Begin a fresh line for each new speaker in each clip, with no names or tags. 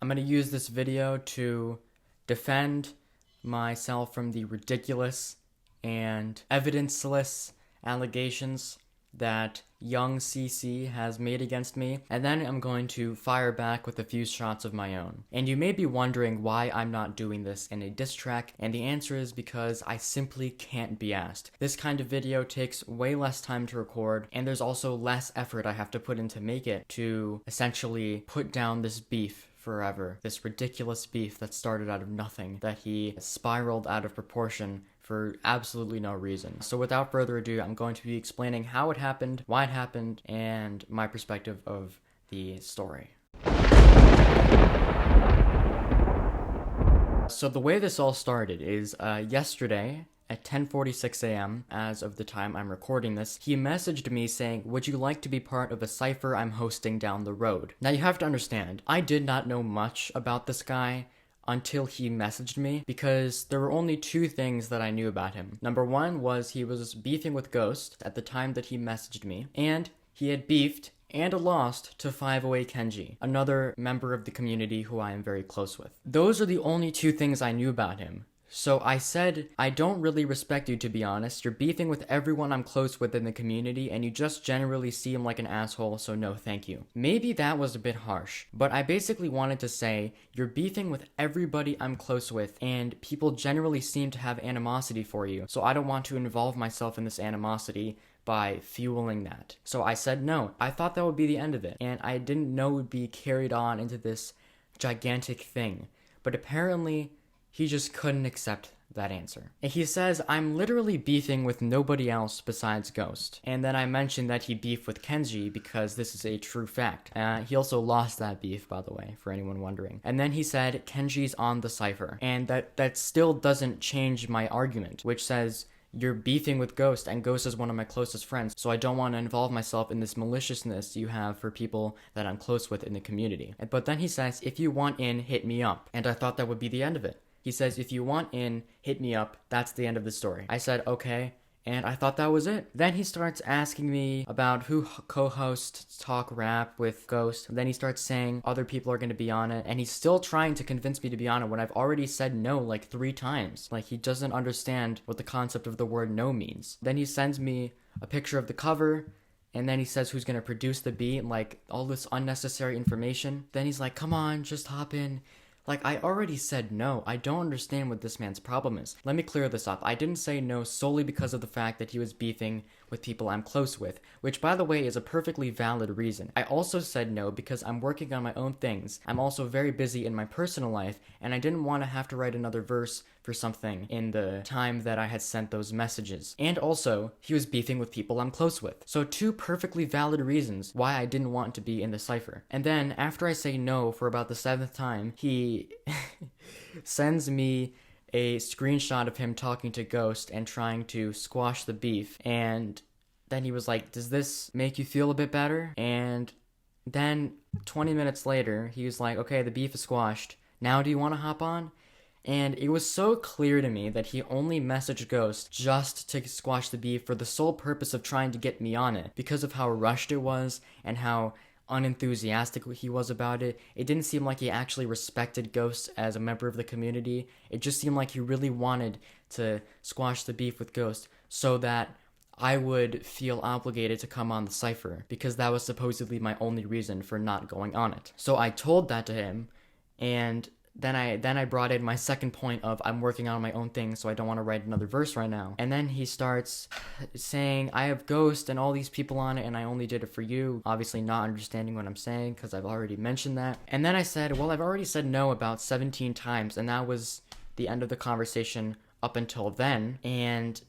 I'm going to use this video to defend myself from the ridiculous and evidenceless allegations that Young CC has made against me, and then I'm going to fire back with a few shots of my own. And you may be wondering why I'm not doing this in a diss track, and the answer is because I simply can't be asked. This kind of video takes way less time to record, and there's also less effort I have to put in to make it to essentially put down this beef forever. This ridiculous beef that started out of nothing, that he spiraled out of proportion for absolutely no reason. So without further ado, I'm going to be explaining how it happened, why it happened, and my perspective of the story. So the way this all started is yesterday at 10:46 a.m., as of the time I'm recording this, he messaged me saying, "Would you like to be part of a cipher I'm hosting down the road?" Now you have to understand, I did not know much about this guy until he messaged me, because there were only two things that I knew about him. Number one was he was beefing with Ghost at the time that he messaged me, and he had beefed and lost to 508 Kenji, another member of the community who I am very close with. Those are the only two things I knew about him. So I said, "I don't really respect you, to be honest. You're beefing with everyone I'm close with in the community, and you just generally seem like an asshole, so no thank you." Maybe that was a bit harsh, but I basically wanted to say, you're beefing with everybody I'm close with, and people generally seem to have animosity for you, so I don't want to involve myself in this animosity by fueling that. So I said no. I thought that would be the end of it, and I didn't know it would be carried on into this gigantic thing. But apparently, he just couldn't accept that answer. And he says, "I'm literally beefing with nobody else besides Ghost." And then I mentioned that he beefed with Kenji because this is a true fact. He also lost that beef, by the way, for anyone wondering. And then he said, "Kenji's on the cipher." And that still doesn't change my argument, which says, you're beefing with Ghost, and Ghost is one of my closest friends, so I don't want to involve myself in this maliciousness you have for people that I'm close with in the community. But then he says, "If you want in, hit me up." And I thought that would be the end of it. He says, "If you want in, hit me up." That's the end of the story. I said, okay, and I thought that was it. Then he starts asking me about who co-hosts Talk Rap with Ghost. Then he starts saying other people are going to be on it, and he's still trying to convince me to be on it when I've already said no like 3 times. Like, he doesn't understand what the concept of the word no means. Then he sends me a picture of the cover, and then he says who's going to produce the beat, and like all this unnecessary information. Then he's like, "Come on, just hop in." Like, I already said no. I don't understand what this man's problem is. Let me clear this up. I didn't say no solely because of the fact that he was beefing with people I'm close with, which, by the way, is a perfectly valid reason. I also said no because I'm working on my own things. I'm also very busy in my personal life, and I didn't want to have to write another verse for something in the time that I had sent those messages. And also, he was beefing with people I'm close with. So 2 perfectly valid reasons why I didn't want to be in the cipher. And then, after I say no for about the 7th time, he sends me a screenshot of him talking to Ghost and trying to squash the beef. And then he was like, "Does this make you feel a bit better?" And then 20 minutes later, he was like, "Okay, the beef is squashed. Now do you want to hop on?" And it was so clear to me that he only messaged Ghost just to squash the beef for the sole purpose of trying to get me on it, because of how rushed it was and how unenthusiastic he was about it. It didn't seem like he actually respected Ghost as a member of the community. It just seemed like he really wanted to squash the beef with Ghost so that I would feel obligated to come on the cipher, because that was supposedly my only reason for not going on it. So I told that to him, and then I brought in my second point of I'm working on my own thing, so I don't want to write another verse right now. And then he starts saying, "I have Ghost and all these people on it, and I only did it for you." Obviously not understanding what I'm saying, because I've already mentioned that. And then I said, well, I've already said no about 17 times, and that was the end of the conversation up until then. And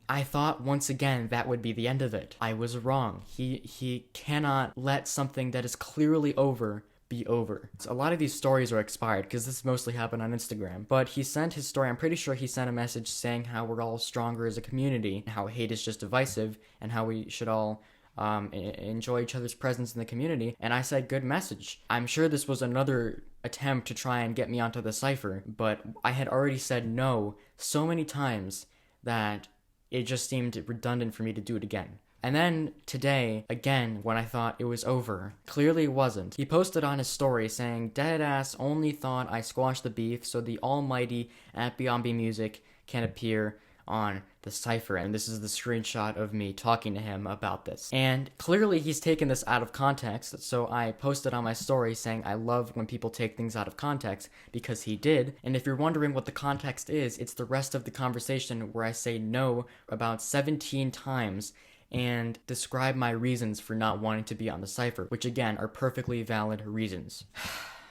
I thought, once again, that would be the end of it. I was wrong. He cannot let something that is clearly over be over. So a lot of these stories are expired, because this mostly happened on Instagram. But he sent his story. I'm pretty sure he sent a message saying how we're all stronger as a community, how hate is just divisive, and how we should all enjoy each other's presence in the community. And I said, good message. I'm sure this was another attempt to try and get me onto the cipher, but I had already said no so many times that it just seemed redundant for me to do it again. And then today, again, when I thought it was over, clearly it wasn't, he posted on his story saying, "Deadass only thought I squashed the beef so the almighty at Beyond Music can appear on the cipher." And this is the screenshot of me talking to him about this. And clearly he's taken this out of context, so I posted on my story saying I love when people take things out of context, because he did. And if you're wondering what the context is, it's the rest of the conversation where I say no about 17 times and describe my reasons for not wanting to be on the cipher, which again are perfectly valid reasons.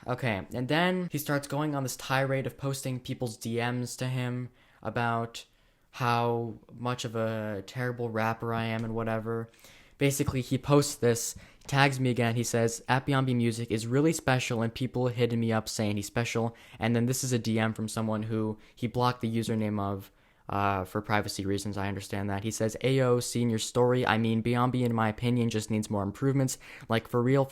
Okay, and then he starts going on this tirade of posting people's DMs to him about how much of a terrible rapper I am and whatever. Basically, he posts this, tags me again, he says, "At Beyond Music is really special," and people hitting me up saying he's special. And then this is a DM from someone who he blocked the username of for privacy reasons. I understand that. He says, "Ayo, seeing your story, I mean, Beyond in my opinion just needs more improvements. Like, for real.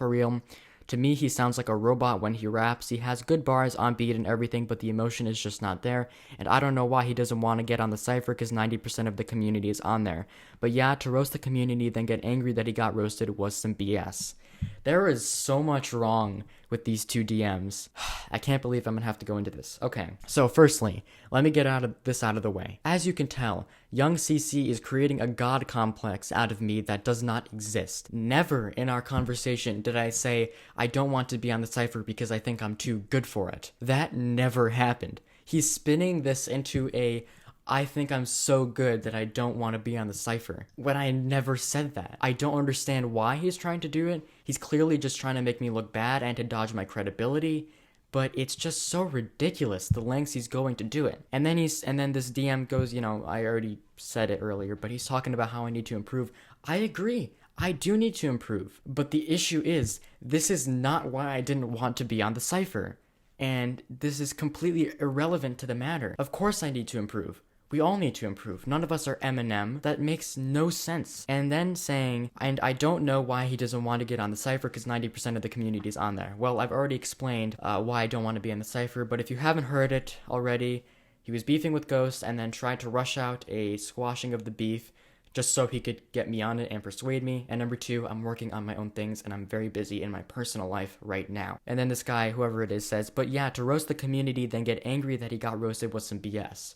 To me, he sounds like a robot when he raps. He has good bars on beat and everything, but the emotion is just not there. And I don't know why he doesn't want to get on the cipher, because 90% of the community is on there. But yeah, to roast the community, then get angry that he got roasted was some BS." There is so much wrong with these two DMs. I can't believe I'm gonna have to go into this. Okay, so firstly, let me get out of the way. As you can tell, Young CC is creating a god complex out of me that does not exist. Never in our conversation did I say I don't want to be on the cipher because I think I'm too good for it. That never happened. He's spinning this into a "I think I'm so good that I don't want to be on the cipher," when I never said that. I don't understand why he's trying to do it. He's clearly just trying to make me look bad and to dodge my credibility, but it's just so ridiculous the lengths he's going to do it. And then this DM goes, I already said it earlier, but he's talking about how I need to improve. I agree. I do need to improve. But the issue is, this is not why I didn't want to be on the cipher. And this is completely irrelevant to the matter. Of course I need to improve. We all need to improve. None of us are Eminem. That makes no sense. And then saying, "And I don't know why he doesn't want to get on the cipher because 90% of the community is on there." Well, I've already explained why I don't want to be on the cipher, but if you haven't heard it already, he was beefing with Ghost and then tried to rush out a squashing of the beef just so he could get me on it and persuade me. And number two, I'm working on my own things and I'm very busy in my personal life right now. And then this guy, whoever it is, says, "But yeah, to roast the community then get angry that he got roasted was some BS."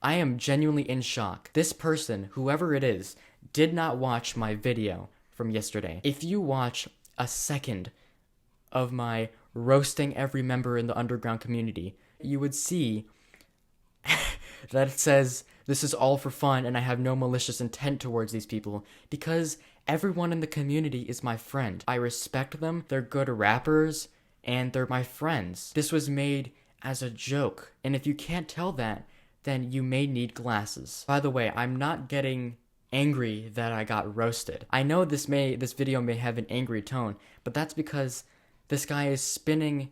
I am genuinely in shock. This person, whoever it is, did not watch my video from yesterday. If you watch a second of my roasting every member in the underground community, you would see that it says, "This is all for fun and I have no malicious intent towards these people," because everyone in the community is my friend. I respect them, they're good rappers, and they're my friends. This was made as a joke, and if you can't tell that, then you may need glasses. By the way, I'm not getting angry that I got roasted. I know this video may have an angry tone, but that's because this guy is spinning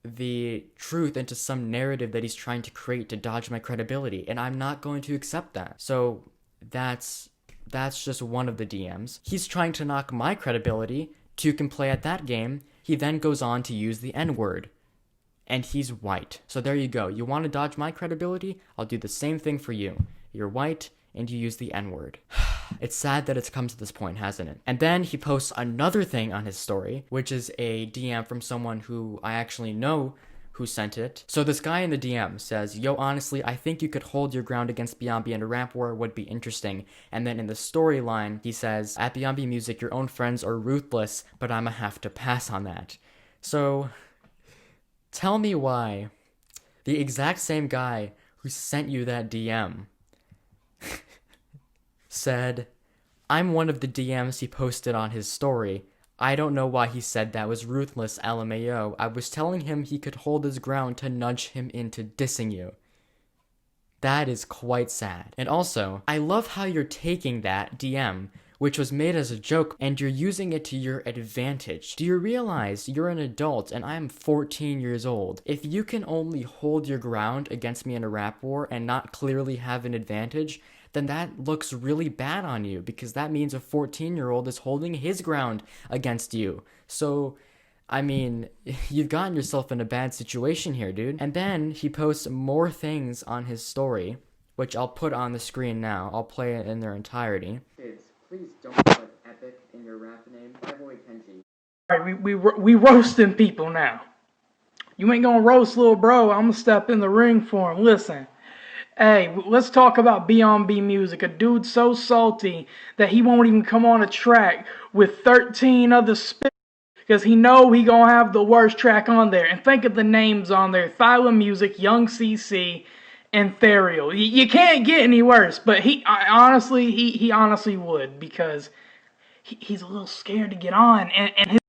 the truth into some narrative that he's trying to create to dodge my credibility, and I'm not going to accept that. So that's just one of the DMs. He's trying to knock my credibility. Two can play at that game. He then goes on to use the N-word. And he's white. So there you go. You want to dodge my credibility? I'll do the same thing for you. You're white, and you use the N-word. It's sad that it's come to this point, hasn't it? And then he posts another thing on his story, which is a DM from someone who I actually know who sent it. So this guy in the DM says, "Yo, honestly, I think you could hold your ground against Beyond and a rap war would be interesting." And then in the storyline, he says, "At Beyond Music, your own friends are ruthless, but I'ma have to pass on that." So tell me why the exact same guy who sent you that DM said, "I'm one of the DMs he posted on his story. I don't know why he said that was ruthless, LMAO. I was telling him he could hold his ground to nudge him into dissing you." That is quite sad. And also, I love how you're taking that DM, which was made as a joke, and you're using it to your advantage. Do you realize you're an adult and I'm 14 years old? If you can only hold your ground against me in a rap war and not clearly have an advantage, then that looks really bad on you, because that means a 14-year-old is holding his ground against you. So, I mean, you've gotten yourself in a bad situation here, dude. And then he posts more things on his story, which I'll put on the screen now. I'll play it in their entirety. Kids, please don't put epic in your rap name. My boy Kenji.
Alright, we roasting people now. You ain't gonna roast little bro. I'm gonna step in the ring for him. Listen. Hey, let's talk about B.on.B music. A dude so salty that he won't even come on a track with 13 other spit because he know he gonna have the worst track on there. And think of the names on there: Thyla Music, Young CC, and Therial. You can't get any worse. But he honestly would, because he's a little scared to get on, and his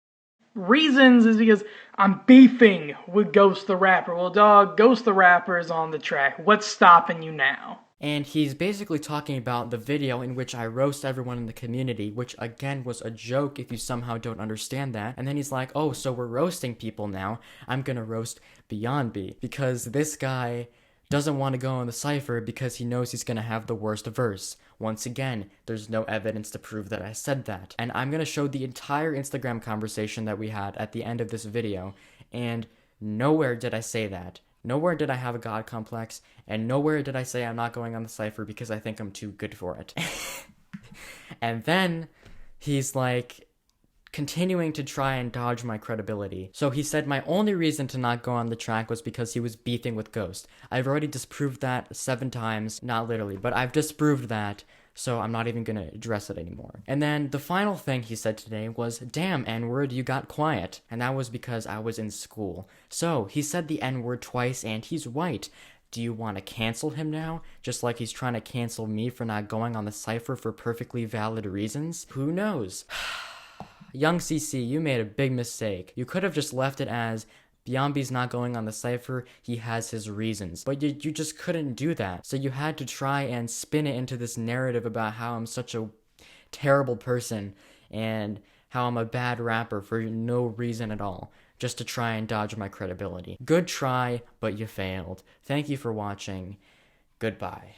reasons is because I'm beefing with Ghost the Rapper. Well, dog, Ghost the Rapper is on the track. What's stopping you now?
And he's basically talking about the video in which I roast everyone in the community, which again was a joke if you somehow don't understand that. And then he's like, oh, so we're roasting people now. I'm gonna roast B.on.B. because this guy doesn't want to go on the cypher because he knows he's gonna have the worst verse. Once again, there's no evidence to prove that I said that. And I'm gonna show the entire Instagram conversation that we had at the end of this video, and nowhere did I say that. Nowhere did I have a god complex, and nowhere did I say I'm not going on the cypher because I think I'm too good for it. And then he's like continuing to try and dodge my credibility. So he said my only reason to not go on the track was because he was beefing with Ghost. I've already disproved that 7 times, not literally, but I've disproved that, so I'm not even gonna address it anymore. And then the final thing he said today was, damn, N-word, you got quiet. And that was because I was in school. So he said the N-word twice, and he's white. Do you want to cancel him now? Just like he's trying to cancel me for not going on the cypher for perfectly valid reasons? Who knows? Young CC, you made a big mistake. You could have just left it as B.on.B's not going on the cypher, he has his reasons. But you just couldn't do that. So you had to try and spin it into this narrative about how I'm such a terrible person and how I'm a bad rapper for no reason at all, just to try and dodge my credibility. Good try, but you failed. Thank you for watching. Goodbye.